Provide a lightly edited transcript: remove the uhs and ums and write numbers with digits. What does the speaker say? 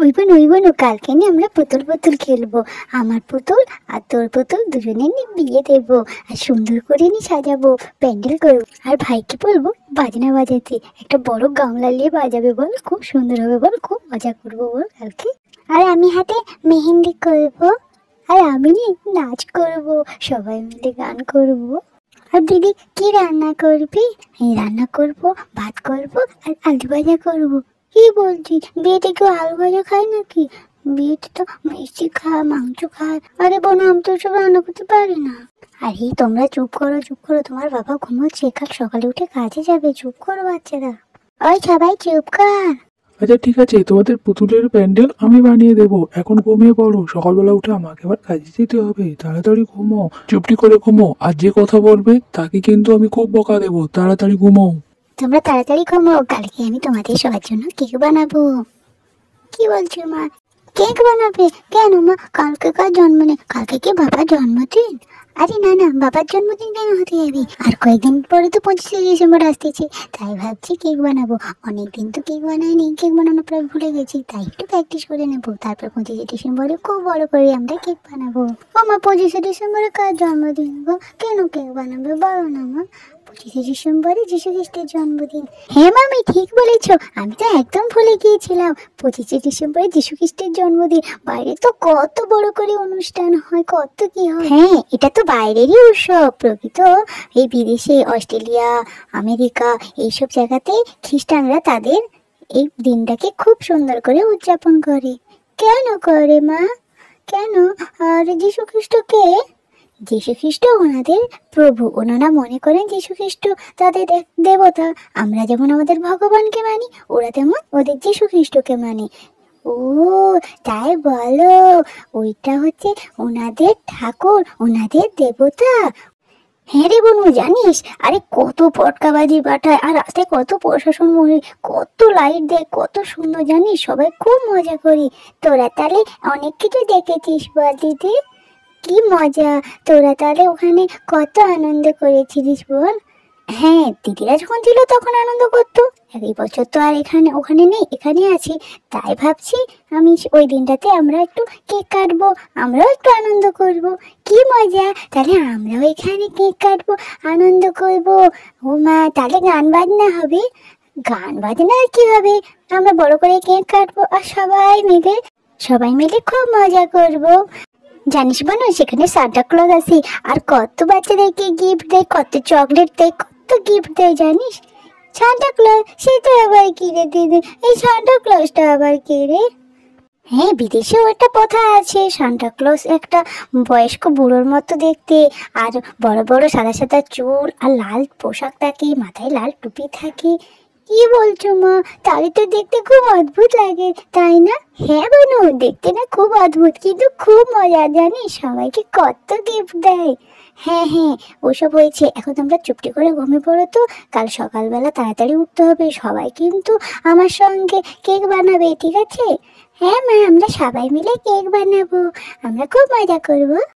ওই বোন কালকে নিয়ে আমরা পুতুল পুতুল খেলবো। আমার পুতুল আর তোর পুতুল দুজনে নিয়ে বিয়ে দেবো, আর সুন্দর করে নিয়ে সাজাবো, প্যান্ডেল করবো। আর ভাইকে বলবো বাজনা বাজাতে, একটা বড় গামলা নিয়ে বাজাবে, বল খুব সুন্দর হবে, বল খুব মজা করবো বল কালকে। আর আমি হাতে মেহেন্দি করবো, আর আমি নাচ করবো, সবাই মিলে গান করবো। আর দিদি কি রান্না করবি? রান্না করবো, ভাত করবো আর আলু ভাজা করবো। কি বলছিস, বিয়েতে কেউ আলু ভাজা খায় নাকি? বিয়েতে তো মিষ্টি খায়, মাংস খায়। আরে বোন, আমি তো সব রান্না করতে পারি না। আরে তোমরা চুপ করো, চুপ করো, তোমার বাবা ঘুমোচ্ছে, কাল সকালে উঠে কাজে যাবে, চুপ করো বাচ্চারা। ওই সবাই চুপ কর। আচ্ছা ঠিক আছে, তোমাদের পুতুলের প্যান্ডেল আমি বানিয়ে দেবো, এখন ঘুমিয়ে পড়ো, সকালবেলা উঠে আমাকে আবার কাজে যেতে হবে, তাড়াতাড়ি ঘুমো, চুপটি করে ঘুমো, আর যে কথা বলবে তাকে কিন্তু আমি খুব বকা দেবো, তাড়াতাড়ি ঘুমো। তোমরা তাড়াতাড়ি ঘুমো, কালকে আমি তোমাদের সবার জন্য কেক বানাবো। কি বলছো মা? কেক বানাবে কেন মা? কালকে কার জন্মদিন? কালকে কি বাবার জন্মদিন? আরে না না, বাবার জন্মদিন কেন হতে যাবে? আর কয়েকদিন পরে তো 25শে ডিসেম্বর আসতেছে, তাই ভাবছি কেক বানাবো। অনেকদিন তো কেক বানাইনি, কেক বানানো প্রায় ভুলে গেছি, তাই একটু প্র্যাকটিস করে নেবো। তারপর 25শে ডিসেম্বরে খুব বড় করে আমরা কেক বানাবো। ও মা, 25শে ডিসেম্বরে কার জন্মদিন গো? কেন কেক বানাবে বলো না মা? 25শে ডিসেম্বরে যীশু খ্রিস্টের জন্মদিন। হ্যাঁ মামি, ঠিক বলেছো, আমি তো একদম ভুলে গিয়েছিলাম। 25শে ডিসেম্বরে যীশু খ্রিস্টের জন্মদিন। বাইরে তো কত বড় করে অনুষ্ঠান হয়, কত কি হয়। হ্যাঁ, এটা তো বাইরেরই উৎসব। প্রকৃত এই বিদেশে, অস্ট্রেলিয়া, আমেরিকা, এইসব জায়গাতে খ্রিস্টানরা তাদের এই দিনটাকে খুব সুন্দর করে উদযাপন করে। কেন করে মা? কেন? আর যীশু খ্রিস্ট কে? যীশু খ্রিস্ট ওনাদের প্রভু। ওনারা মনে করেন যীশু খ্রিস্ট তাদের এক দেবতা। আমরা যেমন আমাদের ভগবানকে মানি, ওরা তেমন ওদের যীশু খ্রিস্টকে মানে। ও তাই বলো, ওইটা হচ্ছে ওনাদের ঠাকুর, ওনাদের দেবতা। হ্যাঁ রে বনু, জানিস, আরে কত পটকাবাজি পাঠায়, আর রাস্তায় কত প্রশাসন মনে, কত লাইট দেয়, কত সুন্দর, জানিস, সবাই খুব মজা করি। তোরা তাহলে অনেক কিছু দেখেছিস বল দিদি? কি মজা! তোরা তাহলে ওখানে কত আনন্দ করেছিলিস বল? হ্যাঁ, দিদিরা যখন ছিল তখন আনন্দ করতো। এই বছর তো আর ওখানে নেই, এখানে আছি, তাই ভাবছি আমি ওই দিনটাতে আমরা একটু কেক কাটবো, আমরাও একটু আনন্দ করব। কি মজা! তাহলে আমরাও এখানে কেক কাটবো, আনন্দ করব। ও মা, তাহলে গান বাজনা হবে? গান বাজনা আর কি হবে, আমরা বড় করে কেক কাটবো আর সবাই মিলে খুব মজা করব। জানিস বোন, সেখানে সান্টা ক্লজ আছে, আর কত বাচ্চাদেরকে গিফট দেয়, কত চকলেট দেয়, কত গিফট দেয় জানিস। সান্টা ক্লজ, সে তো আবার কি রে দিদি? এই সান্টা ক্লজটা আবার কে রে? হ্যাঁ, বিদেশেও একটা কথা আছে, সান্টা ক্লজ একটা বয়স্ক বুড়োর মতো দেখতে, আর বড় বড় সাদা সাদা চুল, আর লাল পোশাক থাকে, মাথায় লাল টুপি থাকে। কি বলছো মা? তাহলে তো দেখতে খুব অদ্ভুত লাগে, তাই না? হ্যাঁ বোনু, দেখতে না খুব অদ্ভুত, কিন্তু খুব মজা, জানিস, সবাইকে কত গিফট দেয়। হ্যাঁ হ্যাঁ, ওসব হয়েছে, এখন তোমরা চুপটি করে ঘুমিয়ে পড়ো তো, কাল সকালবেলা তাড়াতাড়ি উঠতে হবে। সবাই কিন্তু আমার সঙ্গে কেক বানাবে, ঠিক আছে? হ্যাঁ মা, আমরা সবাই মিলে কেক বানাবো, আমরা খুব মজা করবো।